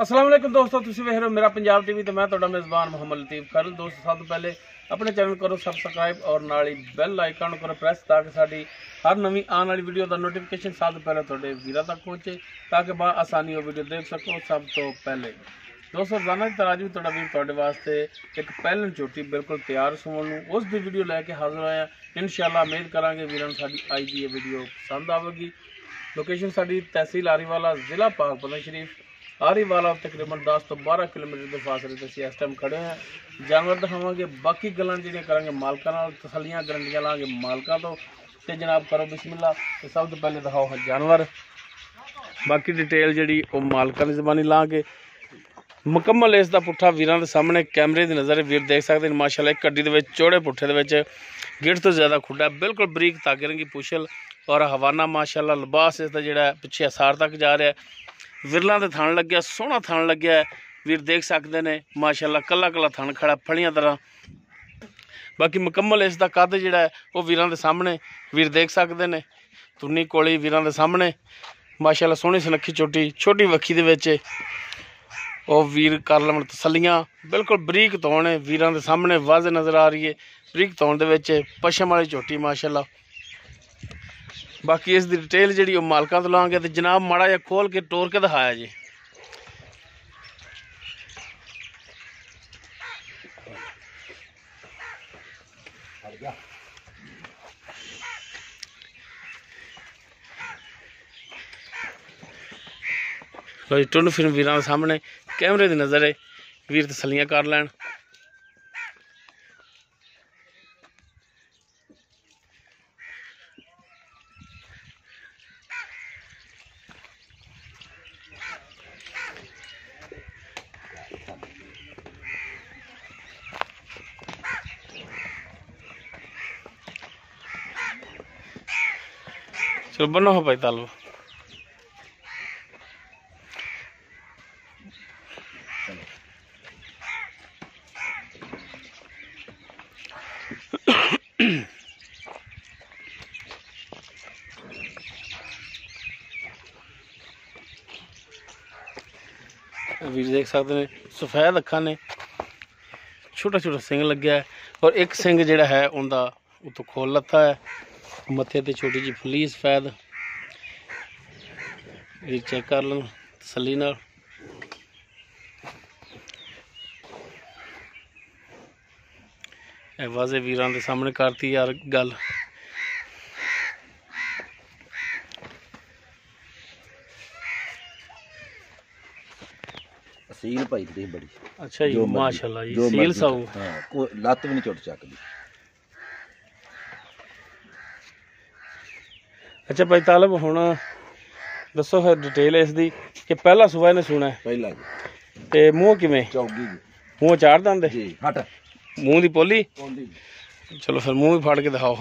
अस्सलाम वालेकुम दोस्तों, तुसीं वेख रहे हो मेरा पंजाब टीवी तो मैं तुहाडा मेज़बान मोहम्मद लतीफ़ खैर। दोस्तों सब तो पहले अपने चैनल करो सबसक्राइब और नाल ही बैल आइकन करो प्रेस ताकि साडी हर नवी आने वाली वीडियो का नोटिफिकेशन सब तो पहले तुहाडे वीरां तक पहुँचे ताकि बा आसानी वो वीडियो देख सको सब तो पहले। दोस्तों रोजाना की तरह भी तुहाडा वीर तुहाडे वास्ते एक पैलन झोटी बिल्कुल तैयार सुवन नूं उस दी वीडियो लैके हाजिर होया। इंशाअल्लाह उम्मीद करांगे वीरां साडी अज दी वीडियो पसंद आवेगी। लोकेशन साडी तहसील आरीवाला जिला पाकपतन शरीफ आरीवाला तकरीबन 10 तो 12 किलोमीटर के फासले से इस टाइम खड़े हैं। जानवर दिखावे बाकी गल्लां जिहड़ियां करांगे मालकां नाल, तसल्लियां गारंटियां लांगे मालकां तो ते जनाब करो बिस्मिल्लाह। तो सब तो पहले दिखाओ जानवर, बाकी डिटेल जिहड़ी वो मालकां दी ज़बानी लांगे मुकम्मल। इसका पुट्ठा वीरां दे सामने कैमरे की नज़र वीर देख सकते हैं। माशाल्लाह एक गड्डी दे विच चौड़े पुट्ठे दे विच गिट तो ज़्यादा खुड्डा, बिल्कुल बरीक तागे रंगी पुछल और हवाना माशाल्लाह लिबास इसका जिहड़ा पिछे असार तक जा रहा है। विरलों के थण लग्या, सोहना थण लग्या है, वीर देख सकते हैं माशाल्लाह कला कला थण खड़ा फड़ियां तरह। बाकी मुकम्मल इसका कद जिहड़ा है वो वीरां दे सामने वीर देख सकते हैं। तुन्नी कोली वीरां दे सामने माशाल्लाह सोहनी सुनक्खी छोटी छोटी वक्खी दे विच और वीर कर लवन तसल्लियां। बिल्कुल बरीक तौण है वीरां दे सामने वाज नज़र आ रही है, बरीक तौण दे विच पशम वाली झोटी माशाल्लाह। बाकी इस दी डिटेल जी मालकां तो लांगे तो जनाब माड़ा जिहा खोल के टोर के दिखाया जी। लो जी टुन फिर वीरां दे सामने कैमरे की नज़र है, वीर तसल्लियां कर लैन। चलो बनो हो भाई तालु। वीर देख सकते हैं सफेद अखा ने, छोटा छोटा सिंग लग्या है और एक सिंग जिहड़ा है उनका उतो खोल लत्था है, मत्थे ते छोटी जी फली सफेद। वीर चेक कर लो तसल्ली नाल। वाजे वीरां दे सामने करती यार गल। सील पाई थी बड़ी। अच्छा जी माशाल्लाह जी सील साऊ। हाँ, लत्त भी नहीं चुट चकदी। अच्छा भाई तालब हुण दसो फिर डिटेल इसदी कि पहला सुबह इन्हें सुना है पहला जी ते मूँह किवें चौगी जी मूँह चार दंद जी हट मूँह दी पोली। पोंदी चलो फिर मूँह भी फाड़ के दिखाओ।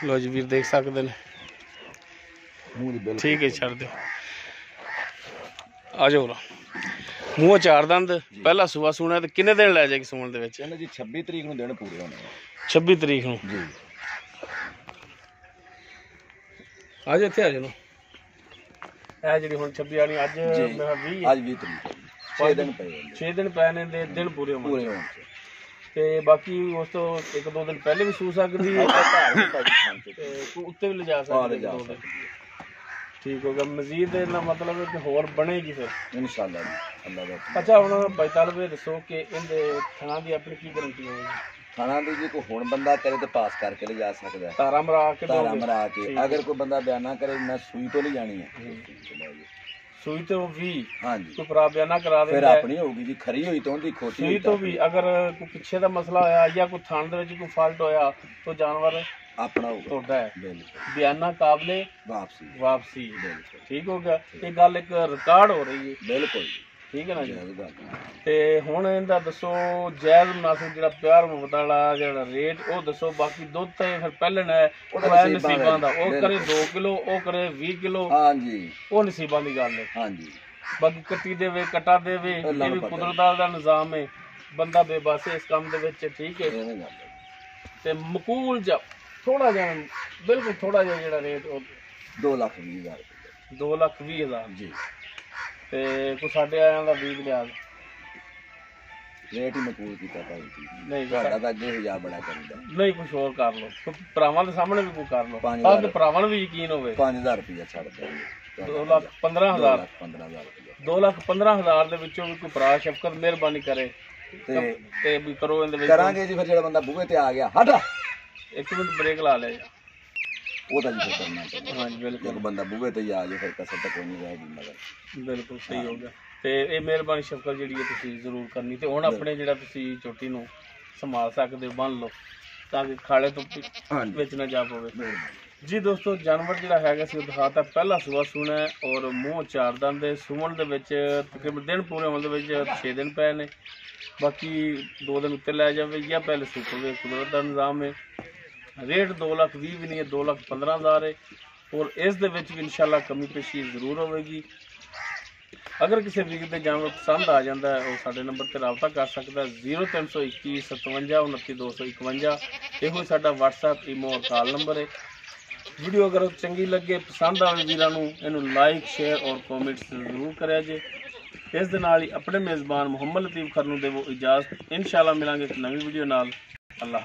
लो जी वीर देख सकते हैं, मूंह दी बिल्कुल ठीक है छड़ दो आ जाओ। मूँह चार दंद पहला सुबह सुना तो किन्ने दिन लै जाएगी सुन दे विच? कहना जी 26 तरीक नूं दिन पूरे होने 26 तरीक नूं जी। आज इत्थे आ जाओ। ਇਹ ਜਿਹੜੀ ਹੁਣ 26 ਵਾਲੀ ਅੱਜ ਮੈਂ 20 ਅੱਜ 20 ਤਰੀਕ 6 दिन पे 6 दिन ਪੈਣੇ ਦੇ ਦਿਨ ਪੂਰੇ ਹੋਣ पूरे होने ਤੇ ਬਾਕੀ ਉਸ ਤੋਂ ਇੱਕ ਦੋ ਦਿਨ ਪਹਿਲੇ ਵੀ ਸੂ ਸਕਦੀ ਹੈ ਤੇ ਉੱਤੇ ਵੀ ਲਿਜਾ ਸਕਦੀ ਹੈ 2 ਦਿਨ। ठीक होगा मजीद ना मतलब है कि होर बनेगी फिर इंशाल्लाह अल्लाह दा। अच्छा हुण भाई तालब ये दसो कि इनके थणा की अपनी की गारंटी होगी? थाना दी जी कोई हुण बंदा करे तो पास करके ले जा सकदा है, तारा मरा के तारा मरा के। अगर कोई बंदा बयाना करे मैं सुई तो ले जानी है सुई तो भी हाँ जी कोई खराब बयाना करा दे फिर अपनी होगी जी, खरी हुई तो उनकी खोटी सुई तो भी अगर कोई पीछे का मसला होया या कोई थान दे विच कोई फॉल्ट होया तो जानवर अपना होगा तोड़ा है बिल्कुल बयाना काबले वापसी वापसी। बिल्कुल ठीक हो गया, ये गल एक रिकॉर्ड हो रही है। बिल्कुल ठीक है ना जी। जी ते हुण इहदा दसो जायज़ मुनासिब जिहड़ा प्यार मुहब्बत वाला जिहड़ा रेट वो दसो। बाकी दुध ते फिर पहले ने नसीबां दा ओ करे 2 किलो ओ करे 20 किलो हाँ जी वो नसीबां दी गल है। हाँ जी बाकी कट्टी देवे कटा देवे ये भी कुदरत दा निज़ाम है, बंदा बेबस है इस काम दे विच। ठीक है ते मकूल जा थोड़ा जिहा बिल्कुल थोड़ा जिहा जिहड़ा रेट 2,20,000 2,20,000 जी। ਤੇ ਕੋ ਸਾਡੇ ਆਇਆਂ ਦਾ 20 ਲਿਆ ਰੇਟ ਹੀ ਮਕਬੂਲ ਕੀਤਾ ਭਾਈ ਜੀ। ਨਹੀਂ ਤੁਹਾਡਾ ਤਾਂ ਅੱਗੇ ਹਿਜਾਬ ਬੜਾ ਕਰੀਦਾ। ਨਹੀਂ ਕੁਛ ਹੋਰ ਕਰ ਲਓ, ਭਰਾਵਾਂ ਦੇ ਸਾਹਮਣੇ ਵੀ ਕੋਈ ਕਰ ਲਓ, 5000 ਤਾਂ ਭਰਾਵਾਂ ਨੂੰ ਵੀ ਯਕੀਨ ਹੋਵੇ। 5000 ਰੁਪਇਆ ਛੱਡ ਦਿਆਂਗੇ। 2,15,000 2,15,000 ਰੁਪਇਆ 2,15,000 ਦੇ ਵਿੱਚੋਂ ਵੀ ਕੋਈ ਭਰਾ ਸ਼ਫਕਤ ਮਿਹਰਬਾਨੀ ਕਰੇ ਤੇ ਵੀ ਕਰੋ ਇਹਦੇ ਵਿੱਚ। ਕਰਾਂਗੇ ਜੀ। ਫਿਰ ਜਿਹੜਾ ਬੰਦਾ ਬੂਹੇ ਤੇ ਆ ਗਿਆ ਹਟ ਇੱਕ ਮਿੰਟ ਬ੍ਰੇਕ ਲਾ ਲਿਆ ਜੀ। ਉਹ ਤਾਂ ਜੀ ਫਿਰ ਕਰਨਾ ਚਾਹੀਦਾ। ਹਾਂਜੀ ਬਿਲਕੁਲ, ਇੱਕ ਬੰਦਾ ਬੂਹੇ ਤੇ ਹੀ ਆ ਜੇ ਫਿਰ ਕਸਰ ਤਾਂ ਕੋਈ ਨਹੀਂ ਰਹੇਗੀ ਮਗਰ। ਬਿਲਕੁਲ ਸਹੀ ਹੋ ਗਿਆ। ਤੇ ਇਹ ਮਿਹਰਬਾਨੀ ਸ਼ਫਕਤ ਜਿਹੜੀ ਹੈ ਤੁਸੀਂ ਜ਼ਰੂਰ ਕਰਨੀ। ਤੇ ਹੁਣ ਆਪਣੇ ਜਿਹੜਾ ਤੁਸੀਂ ਝੋਟੀ ਨੂੰ ਸੰਭਾਲ ਸਕਦੇ ਹੋ, ਬੰਨ ਲਓ ਤਾਂ ਕਿ ਖਾਲੇ ਤੋਂ ਵਿੱਚ ਨਾ ਜਾ ਪਵੇ। ਜੀ ਦੋਸਤੋ, ਜਾਨਵਰ ਜਿਹੜਾ ਹੈਗਾ ਸੀ ਉਹ ਦਿਖਾਤਾ। ਪਹਿਲਾ ਸੂਆ ਸੂਣਾ ਹੈ ਔਰ ਮੂੰਹ 4 ਦੰਦ ਦੇ। ਸੂਣ ਦੇ ਵਿੱਚ ਤਕਰੀਬਨ ਦਿਨ ਪੂਰੇ ਹੋਣ ਦੇ ਵਿੱਚ 6 ਦਿਨ ਪਏ ਨੇ। ਬਾਕੀ 2 ਦਿਨ ਉੱਤੇ ਲੈ ਜਾਵੇ ਜਾਂ ਪਹਿਲੇ ਸੂਪਰ ਦੇ ਕੁਦਰਤ ਦਾ ਨਿਜ਼ਾਮ ਹੈ। ਰੇਟ 2,20,000 ਵੀ ਨਹੀਂ ਹੈ, 2,15,000 ਹੈ। ਔਰ ਇਸ ਦੇ ਵਿੱਚ ਵੀ ਇਨਸ਼ਾਅੱਲਾ ਕਮੀ ਪੇਸ਼ੀ ਜ਼ਰੂਰ ਹੋਵੇਗੀ। ਅਗਰ ਕਿਸੇ ਵੀਰ ਦੇ ਜਾਨਵਰ ਪਸੰਦ ਆ ਜਾਂਦਾ ਹੈ ਉਹ ਸਾਡੇ ਨੰਬਰ ਤੇ ਰਾਬਤਾ ਕਰ ਸਕਦਾ ਹੈ 0321 57 29 251। ਇਹੋ ਸਾਡਾ WhatsApp ਈਮੋ ਔਰ ਕਾਲ ਨੰਬਰ ਹੈ। ਵੀਡੀਓ ਅਗਰ ਚੰਗੀ ਲੱਗੇ, ਪਸੰਦ ਆਵੇ ਵੀਰਾਂ ਨੂੰ, ਇਹਨੂੰ ਲਾਈਕ ਸ਼ੇਅਰ ਔਰ ਕਮੈਂਟਸ ਜ਼ਰੂਰ ਕਰਿਆ ਜੇ। ਇਸ ਦੇ ਨਾਲ ਹੀ ਆਪਣੇ ਮੇਜ਼ਬਾਨ ਮੁਹੰਮਦ ਲਤੀਫ ਖਰ ਨੂੰ ਦੇਵੋ ਇਜਾਜ਼ਤ। ਇਨਸ਼ਾਅੱਲਾ ਮਿਲਾਂਗੇ ਇੱਕ ਨਵੀਂ ਵੀਡੀਓ ਨਾਲ। ਅੱਲਾਹ।